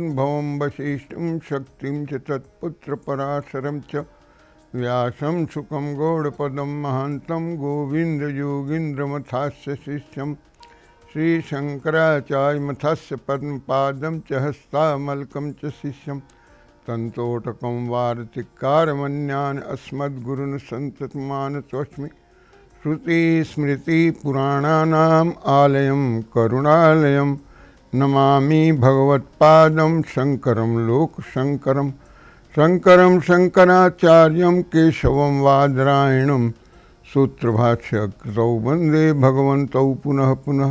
पद्मभवं वसिष्ठं शक्तिं च तत्पुत्रपराशरं च व्यासं शुकं गौडपदं महान्तं गोविन्दयोगीन्द्रमथास्य शिष्यं श्रीशङ्कराचार्यमथस्य पद्मपादं च हस्तामलकं च शिष्यं तन्तोटकं वार्तिकारमन्यान् अस्मद्गुरून् सन्ततमानतोऽस्मि। श्रुतिस्मृतिपुराणानाम् आलयं करुणालयं नमामि भगवत्पादं शङ्करं लोकशङ्करं शङ्करं शङ्कराचार्यं केशवं वादरायणं सूत्रभाष्यकृतौ वन्दे भगवन्तौ पुनः पुनः।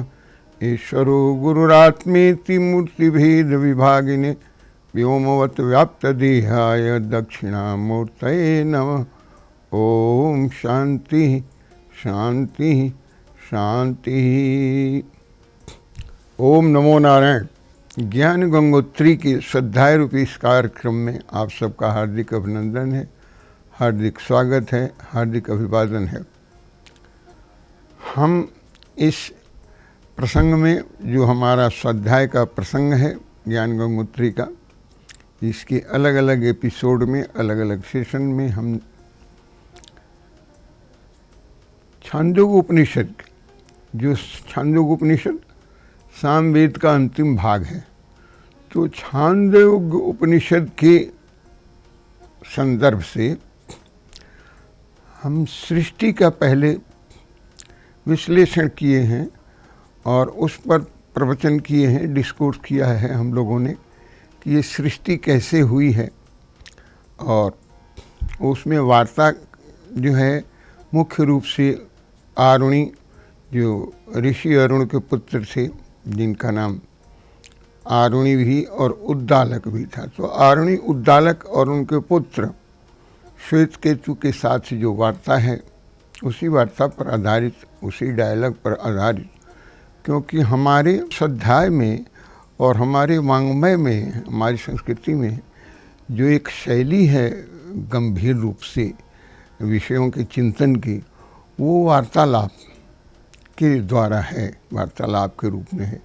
ईश्वरो गुरुरात्मेति मूर्तिभेदविभागिने व्योमवद्व्याप्तदेहाय दक्षिणामूर्तये नमः। ओम शांति शांति शांति। ओम नमो नारायण। ज्ञान गंगोत्री के श्रद्धाए रूपी इस कार्यक्रम में आप सबका हार्दिक अभिनंदन है, हार्दिक स्वागत है, हार्दिक अभिवादन है। हम इस प्रसंग में जो हमारा स्वाध्याय का प्रसंग है ज्ञान गंगोत्री का, इसके अलग अलग एपिसोड में, अलग अलग सेशन में हम छांदोग्य उपनिषद, जो छांदोग्य उपनिषद सामवेद का अंतिम भाग है, तो छांदोग्य उपनिषद के संदर्भ से हम सृष्टि का पहले विश्लेषण किए हैं और उस पर प्रवचन किए हैं, डिस्कोर्स किया है हम लोगों ने कि ये सृष्टि कैसे हुई है। और उसमें वार्ता जो है मुख्य रूप से आरुणि, जो ऋषि अरुण के पुत्र थे, जिनका नाम आरुणि भी और उद्दालक भी था, तो आरुणि, उद्दालक और उनके पुत्र श्वेत केतु के साथ जो वार्ता है, उसी वार्ता पर आधारित, उसी डायलॉग पर आधारित, क्योंकि हमारे स्वाध्याय में और हमारे वाङ्मय में, हमारी संस्कृति में जो एक शैली है गंभीर रूप से विषयों के चिंतन की, वो वार्तालाप के द्वारा है, वार्तालाप के रूप में है।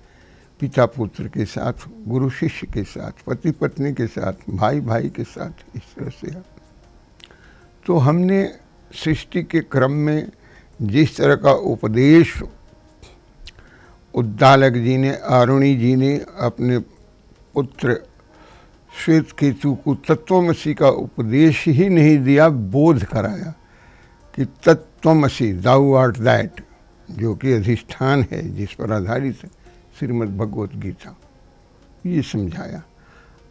पिता पुत्र के साथ, गुरु शिष्य के साथ, पति पत्नी के साथ, भाई भाई के साथ, इस तरह से है। तो हमने सृष्टि के क्रम में जिस तरह का उपदेश उद्दालक जी ने, आरुणि जी ने अपने पुत्र श्वेत केतु को तत्वमसि का उपदेश ही नहीं दिया, बोध कराया कि तत्वमसि, दाउ आर्ट दैट, जो कि अधिष्ठान है, जिस पर आधारित है श्रीमद् भगवत गीता, ये समझाया।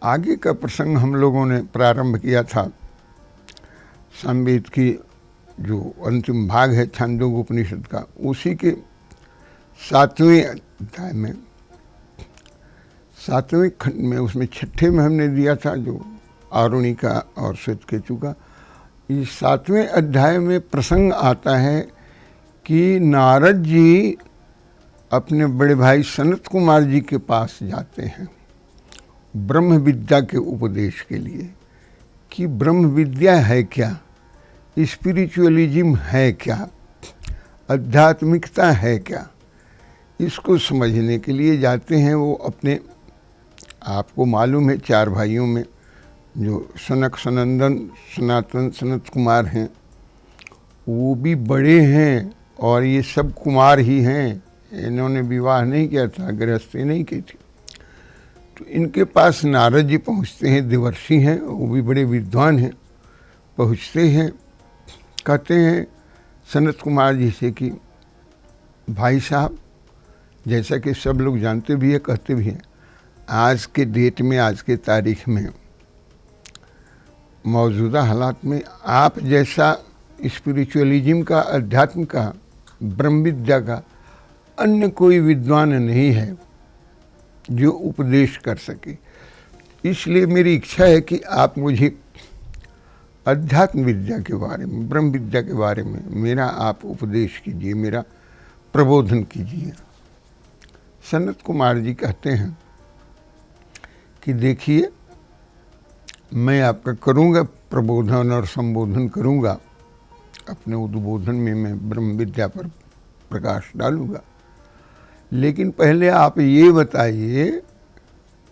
आगे का प्रसंग हम लोगों ने प्रारंभ किया था सामवेद की जो अंतिम भाग है छांदोग्य उपनिषद का, उसी के 7वें अध्याय में, 7वें खंड में, उसमें 6ठे में हमने दिया था जो आरुणि का और श्वेत केतु का। इस 7वें अध्याय में प्रसंग आता है कि नारद जी अपने बड़े भाई सनत कुमार जी के पास जाते हैं ब्रह्म विद्या के उपदेश के लिए, कि ब्रह्म विद्या है क्या, स्पिरिचुअलिज्म है क्या, आध्यात्मिकता है क्या, इसको समझने के लिए जाते हैं। वो अपने, आपको मालूम है, 4 भाइयों में जो सनक, सनंदन, सनातन, सनत कुमार हैं, वो भी बड़े हैं और ये सब कुमार ही हैं। इन्होंने विवाह नहीं किया था, गृहस्थी नहीं की थी। तो इनके पास नारद जी पहुँचते हैं, देवर्षि हैं, वो भी बड़े विद्वान हैं। पहुँचते हैं, कहते हैं सनत कुमार जी से कि भाई साहब, जैसा कि सब लोग जानते भी है, कहते भी हैं, आज के डेट में, आज के तारीख में, मौजूदा हालात में आप जैसा स्पिरिचुअलिज्म का, अध्यात्म का, ब्रह्म विद्या का अन्य कोई विद्वान नहीं है जो उपदेश कर सके। इसलिए मेरी इच्छा है कि आप मुझे अध्यात्म विद्या के बारे में, ब्रह्म विद्या के बारे में मेरा आप उपदेश कीजिए, मेरा प्रबोधन कीजिए। सनत कुमार जी कहते हैं कि देखिए, मैं आपका करूँगा प्रबोधन और संबोधन करूँगा, अपने उद्बोधन में मैं ब्रह्म विद्या पर प्रकाश डालूँगा, लेकिन पहले आप ये बताइए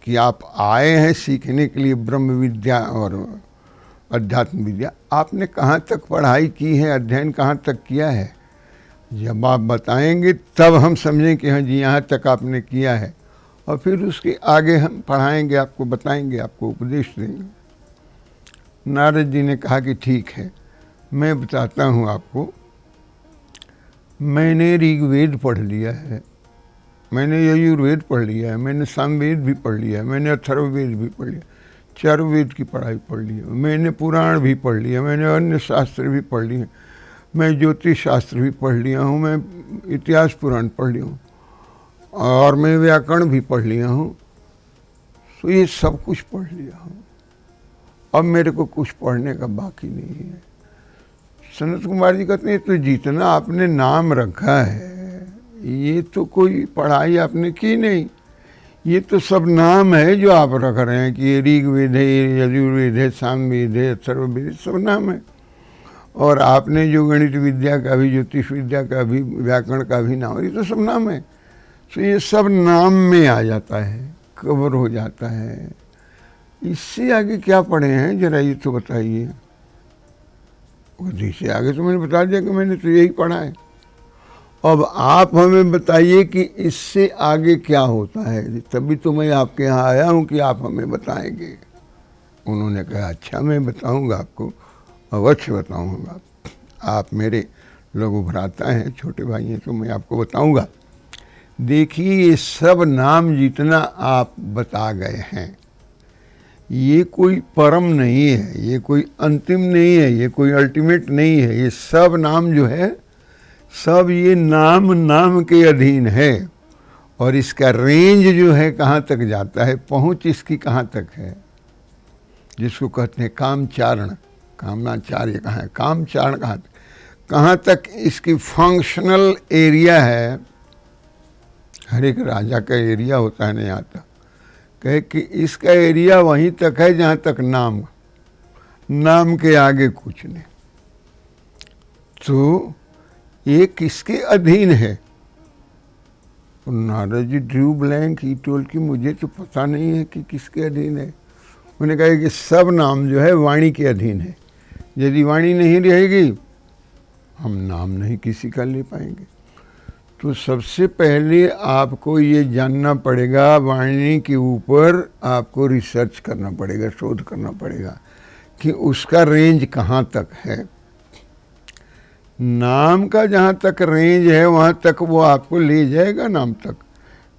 कि आप आए हैं सीखने के लिए ब्रह्म विद्या और अध्यात्म विद्या, आपने कहाँ तक पढ़ाई की है, अध्ययन कहाँ तक किया है। जब आप बताएंगे तब हम समझें कि हाँ जी यहाँ तक आपने किया है, और फिर उसके आगे हम पढ़ाएंगे, आपको बताएंगे, आपको उपदेश देंगे। नारद जी ने कहा कि ठीक है, मैं बताता हूँ आपको। मैंने ऋग्वेद पढ़ लिया है, मैंने यजुर्वेद पढ़ लिया है, मैंने सामवेद भी पढ़ लिया है, मैंने अथर्ववेद भी पढ़ लिया, चारवेद की पढ़ाई पढ़ ली है, मैंने पुराण भी पढ़ लिया, मैंने अन्य शास्त्र भी पढ़ लिए, मैं ज्योतिष शास्त्र भी पढ़ लिया हूँ, मैं इतिहास पुराण पढ़ लिया हूँ, और मैं व्याकरण भी पढ़ लिया हूँ। तो ये सब कुछ पढ़ लिया हूँ, अब मेरे को कुछ पढ़ने का बाकी नहीं है। सनत कुमार जी कहते हैं तो जितना आपने नाम रखा है ये तो कोई पढ़ाई आपने की नहीं, ये तो सब नाम है जो आप रख रहे हैं कि ये ऋग्वेद है, यजुर्वेद है, सामवेद है, अथर्ववेद, सब नाम है। और आपने जो गणित विद्या का भी, ज्योतिष विद्या का भी, व्याकरण का भी नाम, ये तो सब नाम है। तो ये सब नाम में आ जाता है, कवर हो जाता है। इससे आगे क्या पढ़े हैं जरा ये तो बताइए। इससे आगे तो मैंने बता दिया कि मैंने तो यही पढ़ा है। अब आप हमें बताइए कि इससे आगे क्या होता है, तभी तो मैं आपके यहाँ आया हूँ कि आप हमें बताएंगे। उन्होंने कहा अच्छा मैं बताऊँगा आपको, अवश्य बताऊँगा। आप मेरे लघु भ्राता हैं, छोटे भाई हैं, तो मैं आपको बताऊँगा। देखिए ये सब नाम जितना आप बता गए हैं ये कोई परम नहीं है, ये कोई अंतिम नहीं है, ये कोई अल्टीमेट नहीं है। ये सब नाम जो है सब ये नाम नाम के अधीन है, और इसका रेंज जो है कहाँ तक जाता है, पहुँच इसकी कहाँ तक है, जिसको कहते हैं कामचारण, कामनाचार्य कहाँ है, कामचारण कहाँ तक इसकी फंक्शनल एरिया है। हर एक राजा का एरिया होता है, नहीं आता कहे कि इसका एरिया वहीं तक है जहाँ तक नाम, नाम के आगे कुछ नहीं। तो ये किसके अधीन है? नारद जी ड्रू ब्लैंक, ही टोल कि मुझे तो पता नहीं है कि किसके अधीन है। उन्होंने कहा कि सब नाम जो है वाणी के अधीन है। यदि वाणी नहीं रहेगी हम नाम नहीं किसी का ले पाएंगे। तो सबसे पहले आपको ये जानना पड़ेगा, वाणी के ऊपर आपको रिसर्च करना पड़ेगा, शोध करना पड़ेगा कि उसका रेंज कहाँ तक है। नाम का जहाँ तक रेंज है वहाँ तक वो आपको ले जाएगा नाम तक,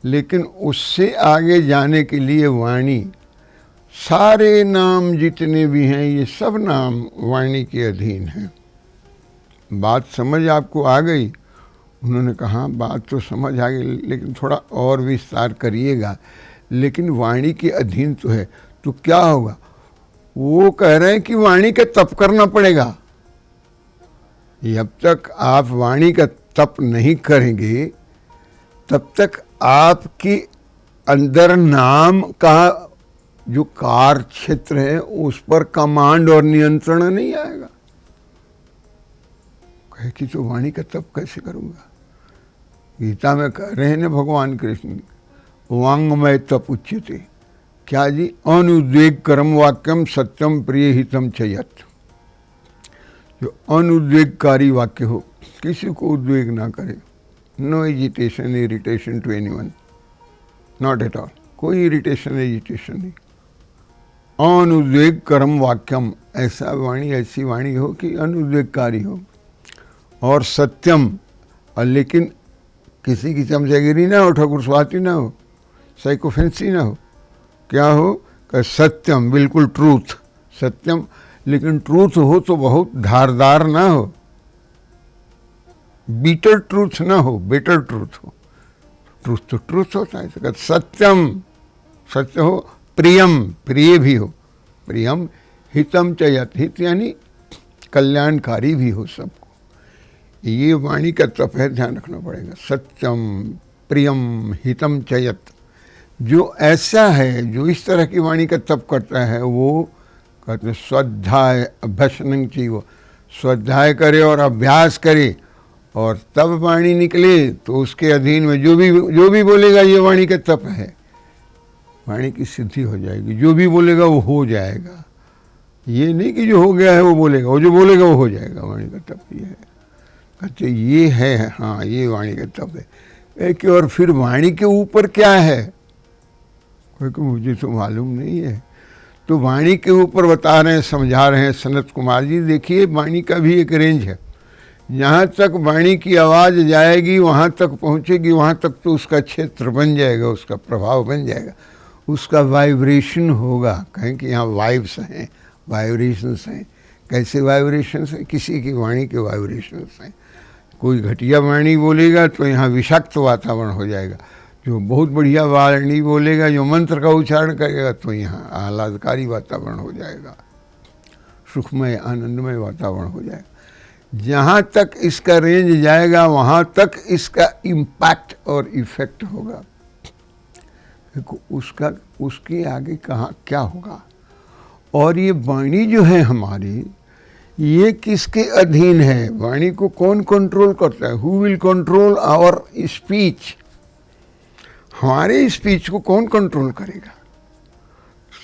लेकिन उससे आगे जाने के लिए वाणी, सारे नाम जितने भी हैं ये सब नाम वाणी के अधीन हैं। बात समझ आपको आ गई? उन्होंने कहा बात तो समझ आ गई, लेकिन थोड़ा और विस्तार करिएगा। लेकिन वाणी के अधीन तो है, तो क्या होगा? वो कह रहे हैं कि वाणी का तप करना पड़ेगा। जब तक आप वाणी का तप नहीं करेंगे तब तक आपके अंदर नाम का जो कार्य क्षेत्र है उस पर कमांड और नियंत्रण नहीं आएगा। कहे कि तो वाणी का तप कैसे करूँगा? गीता में कह रहे हैं ना भगवान कृष्ण, वांगमय तप उच्यते। क्या जी? अनुद्वेग कर्म वाक्यम सत्यम प्रिय हितम चयत। जो अनुद्वेगकारी वाक्य हो, किसी को उद्वेग ना करे, no agitation irritation to anyone, not at all, कोई इरिटेशन एजिटेशन नहीं। अनुद्वेग कर्म वाक्यम, ऐसा वाणी, ऐसी वाणी हो कि अनुद्वेगकारी हो, और सत्यम, और लेकिन किसी की चमचागिरी ना हो, ठाकुर स्वाति ना हो, साइकोफेंसी ना हो। क्या हो? कि सत्यम, बिल्कुल ट्रूथ, सत्यम, लेकिन ट्रूथ हो तो बहुत धारदार ना हो, बीटर ट्रूथ ना हो, बेटर ट्रूथ हो। ट्रूथ तो ट्रूथ होता है। तो सत्यम, सत्य हो, प्रियम, प्रिय भी हो, प्रियम, हितम चयत, हित यानी कल्याणकारी भी हो सबको। ये वाणी का तप है, ध्यान रखना पड़ेगा। सत्यम, प्रियम, हितम चयत। जो ऐसा है, जो इस तरह की वाणी का तप करता है, वो कहते हैं स्वाध्याय अभ्यसनं चाहिए, स्वाध्याय करे और अभ्यास करे, और तब वाणी निकले तो उसके अधीन में जो भी बोलेगा ये वाणी का तप है। वाणी की सिद्धि हो जाएगी। जो भी बोलेगा वो हो जाएगा, ये नहीं कि जो हो गया है वो बोलेगा, वो जो बोलेगा वो हो जाएगा। वाणी का तप ये है। कहते ये है, हाँ ये वाणी का तप है। कि और फिर वाणी के ऊपर क्या है, क्योंकि मुझे तो मालूम नहीं है। तो वाणी के ऊपर बता रहे हैं, समझा रहे हैं सनत कुमार जी। देखिए वाणी का भी एक रेंज है, जहाँ तक वाणी की आवाज़ जाएगी वहाँ तक पहुँचेगी, वहाँ तक तो उसका क्षेत्र बन जाएगा, उसका प्रभाव बन जाएगा, उसका वाइब्रेशन होगा। कहें कि यहाँ वाइब्स हैं, वाइब्रेशंस हैं। कैसे वाइब्रेशंस हैं? किसी की वाणी के वाइब्रेशंस हैं। कोई घटिया वाणी बोलेगा तो यहाँ विषाक्त वातावरण हो जाएगा, जो बहुत बढ़िया वाणी बोलेगा, जो मंत्र का उच्चारण करेगा तो यहाँ आह्लादकारी वातावरण हो जाएगा, सुखमय आनंदमय वातावरण हो जाएगा। जहाँ तक इसका रेंज जाएगा वहाँ तक इसका इम्पैक्ट और इफ़ेक्ट होगा। उसका उसके आगे कहाँ क्या होगा। और ये वाणी जो है हमारी, ये किसके अधीन है? वाणी को कौन कंट्रोल करता है? Who will control our speech? हमारे स्पीच को कौन कंट्रोल करेगा?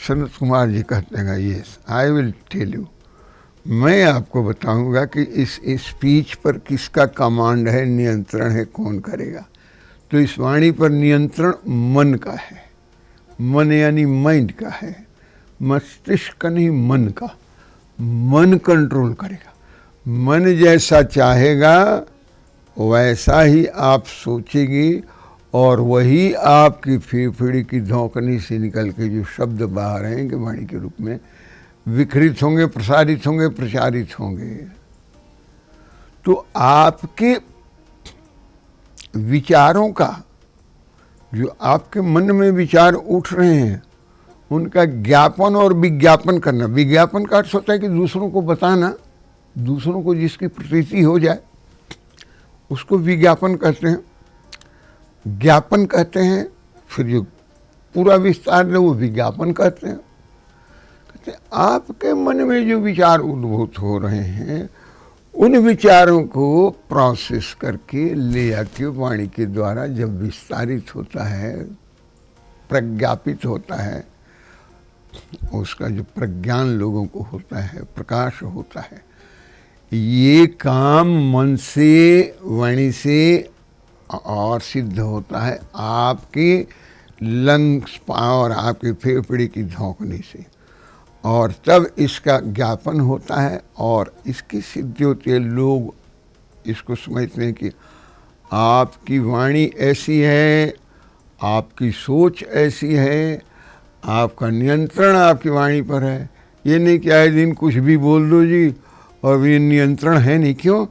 सनत कुमार जी कहते हैं yes I will tell you, मैं आपको बताऊंगा कि इस स्पीच पर किसका कमांड है, नियंत्रण है, कौन करेगा। तो इस वाणी पर नियंत्रण मन का है। मन यानी माइंड का है, मस्तिष्क का नहीं, मन का। मन कंट्रोल करेगा। मन जैसा चाहेगा वैसा ही आप सोचेंगे, और वही आपकी फेफड़े की धौंकनी से निकल के जो शब्द बाहर आएंगे वाणी के रूप में विकृत होंगे, प्रसारित होंगे, प्रचारित होंगे। तो आपके विचारों का, जो आपके मन में विचार उठ रहे हैं, उनका ज्ञापन और विज्ञापन करना। विज्ञापन का अर्थ होता है कि दूसरों को बताना, दूसरों को जिसकी प्रतीति हो जाए उसको विज्ञापन कहते हैं, ज्ञापन कहते हैं। फिर जो पूरा विस्तार है वो विज्ञापन कहते हैं। कहते हैं आपके मन में जो विचार उद्भूत हो रहे हैं, उन विचारों को प्रोसेस करके ले आके वाणी के द्वारा जब विस्तारित होता है, प्रज्ञापित होता है, उसका जो प्रज्ञान लोगों को होता है, प्रकाश होता है, ये काम मन से, वाणी से और सिद्ध होता है आपके लंग्स और आपके फेफड़े की धौंकनी से। और तब इसका ज्ञापन होता है और इसकी सिद्धि होती है। लोग इसको समझते हैं कि आपकी वाणी ऐसी है, आपकी सोच ऐसी है, आपका नियंत्रण आपकी वाणी पर है। ये नहीं कि आए दिन कुछ भी बोल दो जी, और ये नियंत्रण है नहीं। क्यों?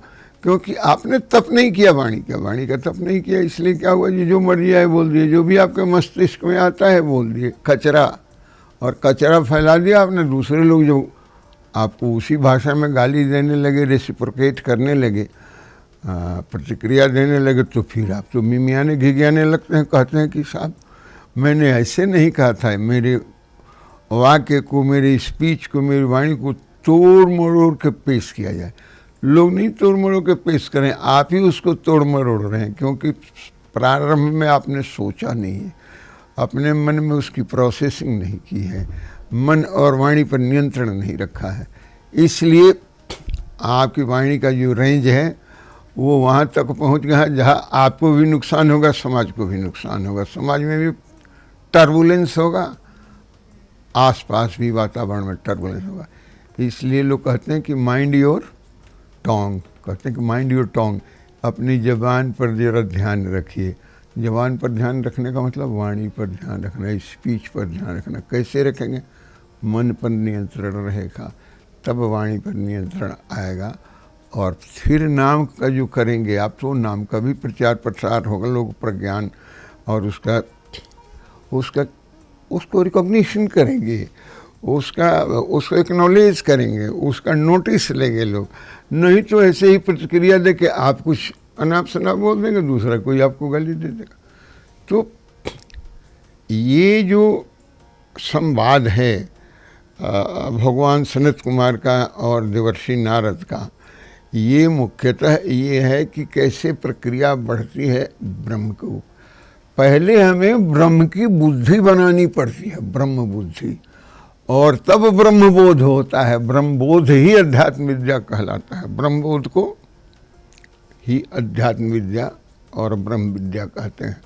क्योंकि आपने तप नहीं किया वाणी का, वाणी का तप नहीं किया। इसलिए क्या हुआ जी, जो मर्जी आए बोल दिए, जो भी आपके मस्तिष्क में आता है बोल दिए, कचरा। और कचरा फैला दिया आपने। दूसरे लोग जो आपको उसी भाषा में गाली देने लगे, रेसिप्रोकेट करने लगे, प्रतिक्रिया देने लगे, तो फिर आप तो मिमियाने घिघियाने लगते हैं। कहते हैं कि साहब मैंने ऐसे नहीं कहा था, मेरे वाक्य को, मेरी स्पीच को, मेरी वाणी को तोड़ मरोड़ के पेश किया जाए। लोग नहीं तोड़ मरोड़ के पेश करें, आप ही उसको तोड़ मरोड़ रहे हैं, क्योंकि प्रारंभ में आपने सोचा नहीं है, अपने मन में उसकी प्रोसेसिंग नहीं की है, मन और वाणी पर नियंत्रण नहीं रखा है। इसलिए आपकी वाणी का जो रेंज है वो वहाँ तक पहुँच गया है जहाँ आपको भी नुकसान होगा, समाज को भी नुकसान होगा, समाज में भी टर्बुलेंस होगा, आसपास भी वातावरण में टर्बुलेंस होगा। इसलिए लोग कहते हैं कि माइंड योर टोंग, कहते हैं कि माइंड योर टोंग, अपनी ज़बान पर जरा ध्यान रखिए। ज़बान पर ध्यान रखने का मतलब वाणी पर ध्यान रखना, स्पीच पर ध्यान रखना। कैसे रखेंगे? मन पर नियंत्रण रहेगा तब वाणी पर नियंत्रण आएगा। और फिर नाम का जो करेंगे आप, तो नाम का भी प्रचार प्रसार होगा, लोग प्रज्ञान और उसको रिकॉग्निशन करेंगे, उसको एक्नॉलेज करेंगे, उसका नोटिस लेंगे लोग। नहीं तो ऐसे ही प्रतिक्रिया दे के आप कुछ अनाप शनाप बोल देंगे, दूसरा कोई आपको गाली दे देगा। तो ये जो संवाद है भगवान सनत कुमार का और देवर्षि नारद का, ये मुख्यतः ये है कि कैसे प्रक्रिया बढ़ती है ब्रह्म को। पहले हमें ब्रह्म की बुद्धि बनानी पड़ती है, ब्रह्म बुद्धि, और तब ब्रह्मबोध होता है। ब्रह्मबोध ही अध्यात्म विद्या कहलाता है। ब्रह्मबोध को ही अध्यात्म विद्या और ब्रह्म विद्या कहते हैं।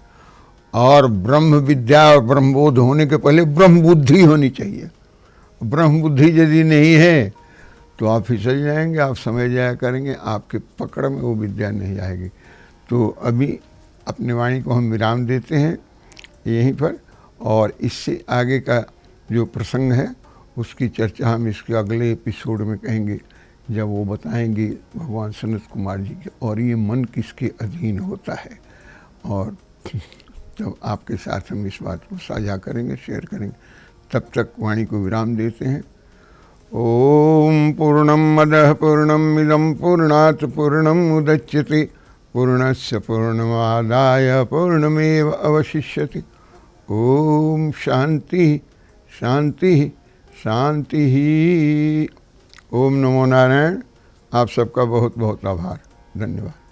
और ब्रह्म विद्या और ब्रह्मबोध होने के पहले ब्रह्म बुद्धि होनी चाहिए। ब्रह्म बुद्धि यदि नहीं है तो आप फिसल जाएंगे, आप समझ जाया करेंगे, आपके पकड़ में वो विद्या नहीं आएगी। तो अभी अपने वाणी को हम विराम देते हैं यहीं पर, और इससे आगे का जो प्रसंग है उसकी चर्चा हम इसके अगले एपिसोड में कहेंगे, जब वो बताएंगे भगवान सनत कुमार जी के और ये मन किसके अधीन होता है। और तब आपके साथ हम इस बात को साझा करेंगे, शेयर करेंगे। तब तक वाणी को विराम देते हैं। ओम पूर्णम मदः पूर्णमिदं पूर्णात् पूर्णमुदच्यते पूर्णस्य पूर्णमादाय पूर्णमेव अवशिष्यते। ओम शांति शांति शांति। ओम नमो नारायण। आप सबका बहुत बहुत आभार, धन्यवाद।